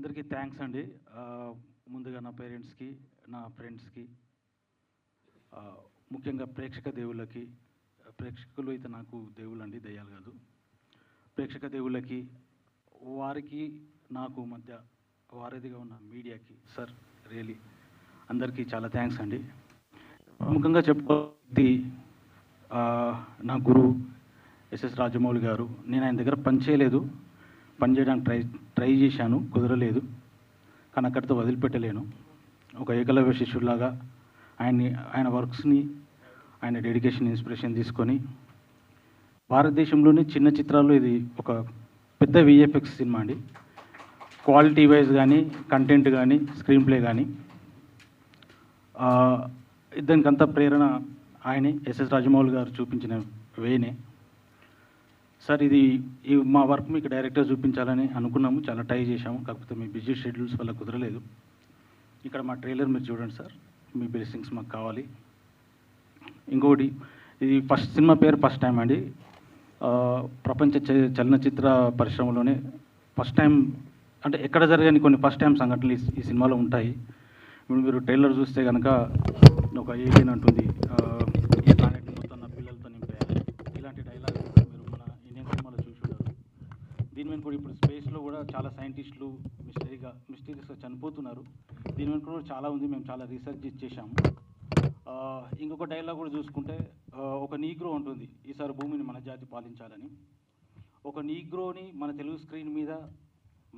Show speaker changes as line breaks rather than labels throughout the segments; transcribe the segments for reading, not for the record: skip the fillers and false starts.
అందరికీ థ్యాంక్స్ అండి. ముందుగా నా పేరెంట్స్కి, నా ఫ్రెండ్స్కి, ముఖ్యంగా ప్రేక్షక దేవుళ్ళకి. ప్రేక్షకులు అయితే నాకు దేవుళ్ళండి, దయ్యాలు కాదు. ప్రేక్షక దేవుళ్ళకి, వారికి నాకు మధ్య వారధిగా ఉన్న మీడియాకి సార్ రియలీ అందరికీ చాలా థ్యాంక్స్ అండి. ముఖ్యంగా చెప్పుకోవాలి, నా గురువు ఎస్ఎస్ రాజమౌళి గారు. నేను ఆయన దగ్గర పనిచేయడానికి ట్రై చేశాను, కుదరలేదు. కానీ అక్కడితో వదిలిపెట్టలేను. ఒక ఏకలవ్య శిష్యుడిలాగా ఆయన వర్క్స్ని, ఆయన డెడికేషన్, ఇన్స్పిరేషన్ తీసుకొని భారతదేశంలోని చిన్న చిత్రాల్లో ఇది ఒక పెద్ద విఎఫ్ఎక్స్ సినిమా అండి. క్వాలిటీ వైజ్ కానీ, కంటెంట్ కానీ, స్క్రీన్ ప్లే కానీ, దానికంతా ప్రేరణ ఆయనే, ఎస్ఎస్ రాజమౌళి గారు చూపించిన వేనే. సార్ ఇది మా వర్క్ మీకు డైరెక్టర్ చూపించాలని అనుకున్నాము, చాలా ట్రై చేశాము. కాకపోతే మీ బిజీ షెడ్యూల్స్ వల్ల కుదరలేదు. ఇక్కడ మా ట్రైలర్ మీరు చూడండి సార్, మీ బ్లెస్సింగ్స్ మాకు కావాలి. ఇంకొకటి, ఇది సినిమా పేరు ఫస్ట్ టైం అండి. ప్రపంచ చలనచిత్ర పరిశ్రమలోనే ఫస్ట్ టైం, అంటే ఎక్కడ జరగని కొన్ని ఫస్ట్ టైం సంఘటనలు ఈ సినిమాలో ఉంటాయి. ఇప్పుడు మీరు ట్రైలర్ చూస్తే కనుక ఒక ఏలియన్ అంటుంది, ఈ ప్లానెట్ మొత్తం నా పిల్లలతో నింపేయాలి, ఇలాంటి డైలాగ్ మీరు మన ఇండియన్ సినిమాలో చూసి ఉంటారు. దీని మీద కూడా ఇప్పుడు స్పేస్లో కూడా చాలా సైంటిస్టులు మిస్టీరియస్గా చనిపోతున్నారు. దీని మీద కూడా చాలా ఉంది, మేము చాలా రీసెర్చ్ చేశాము. ఇంకొక డైలాగ్ కూడా చూసుకుంటే, ఒక నీగ్రో ఉంటుంది, ఈసారి భూమిని మన జాతి పాలించాలని. ఒక నీగ్రోని మన తెలుగు స్క్రీన్ మీద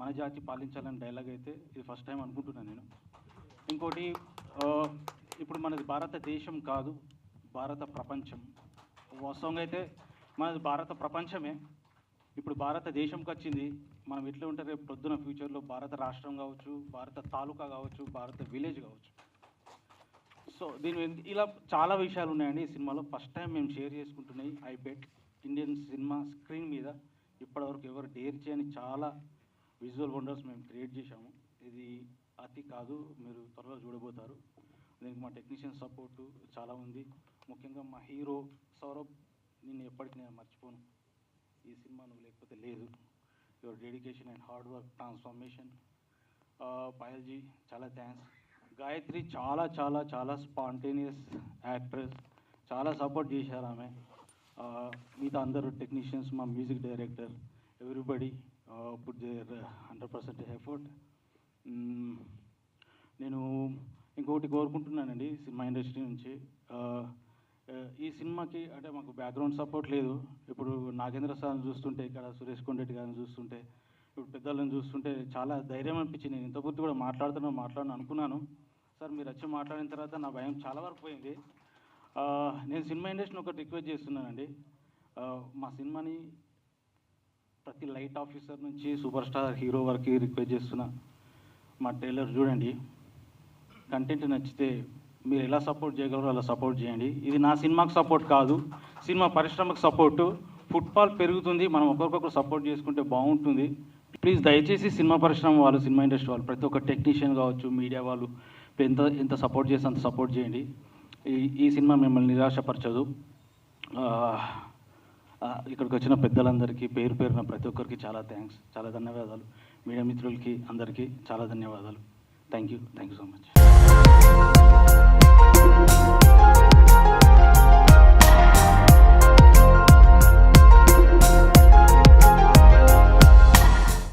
మన జాతి పాలించాలని డైలాగ్ అయితే ఇది ఫస్ట్ టైం అనుకుంటున్నాను నేను. ఇంకోటి, ఇప్పుడు మనది భారతదేశం కాదు, భారత ప్రపంచం. వాస్తవంగా అయితే మనది భారత ప్రపంచమే. ఇప్పుడు భారతదేశంకి వచ్చింది. మనం ఎట్లా ఉంటే రేపు పొద్దున ఫ్యూచర్లో భారత రాష్ట్రం కావచ్చు, భారత తాలూకా కావచ్చు, భారత విలేజ్ కావచ్చు. సో దీని ఇలా చాలా విషయాలు ఉన్నాయండి ఈ సినిమాలో. ఫస్ట్ టైం మేము షేర్ చేసుకుంటున్నాయి ఐబెట్ ఇండియన్ సినిమా స్క్రీన్ మీద ఇప్పటివరకు ఎవరు డేర్ చేయని చాలా విజువల్ వండర్స్ మేము క్రియేట్ చేశాము. ఇది అతి కాదు, మీరు త్వరలో చూడబోతారు. దీనికి మా టెక్నీషియన్ సపోర్టు చాలా ఉంది. ముఖ్యంగా మా హీరో సౌరభ్, నేను ఎప్పటికీ నేను మర్చిపోను. ఈ సినిమా నువ్వు లేకపోతే లేదు. Your dedication and hard work transformation. పాయల్జీ చాలా థ్యాంక్స్. గాయత్రి చాలా చాలా చాలా స్పాంటేనియస్ యాక్ట్రెస్, చాలా సపోర్ట్ చేశారు ఆమె. మిగతా అందరూ టెక్నీషియన్స్, మా music director, everybody put their 100% effort. నేను ఇంకొకటి కోరుకుంటున్నానండి సినిమా ఇండస్ట్రీ నుంచి. ఈ సినిమాకి అంటే మాకు బ్యాక్గ్రౌండ్ సపోర్ట్ లేదు. ఇప్పుడు నాగేంద్ర సార్ని చూస్తుంటే, ఇక్కడ సురేష్ కొండరెడ్డి గారిని చూస్తుంటే, ఇప్పుడు పెద్దలను చూస్తుంటే చాలా ధైర్యం అనిపించింది. నేను ఇంతకుముందు కూడా మాట్లాడను అనుకున్నాను. సార్ మీరు వచ్చి మాట్లాడిన తర్వాత నా భయం చాలా వరకు పోయింది. నేను సినిమా ఇండస్ట్రీని ఒకటి రిక్వెస్ట్ చేస్తున్నానండి. మా సినిమాని ప్రతి లైట్ ఆఫీసర్ నుంచి సూపర్ స్టార్ హీరో వరకు రిక్వెస్ట్ చేస్తున్నా, మా ట్రైలర్ చూడండి. కంటెంట్ నచ్చితే మీరు ఎలా సపోర్ట్ చేయగలరో అలా సపోర్ట్ చేయండి. ఇది నా సినిమాకి సపోర్ట్ కాదు, సినిమా పరిశ్రమకు సపోర్టు. ఫుట్బాల్ పెరుగుతుంది, మనం ఒకరికొకరు సపోర్ట్ చేసుకుంటే బాగుంటుంది. ప్లీజ్ దయచేసి సినిమా పరిశ్రమ వాళ్ళు, సినిమా ఇండస్ట్రీ వాళ్ళు, ప్రతి ఒక్క టెక్నీషియన్ కావచ్చు, మీడియా వాళ్ళు ఎంత సపోర్ట్ చేసి అంత సపోర్ట్ చేయండి. ఈ సినిమా మిమ్మల్ని నిరాశపరచదు. ఇక్కడికి వచ్చిన పెద్దలందరికీ పేరు పేరున ప్రతి ఒక్కరికి చాలా థ్యాంక్స్, చాలా ధన్యవాదాలు. మీడియా మిత్రులకి అందరికీ చాలా ధన్యవాదాలు. Thank you so much.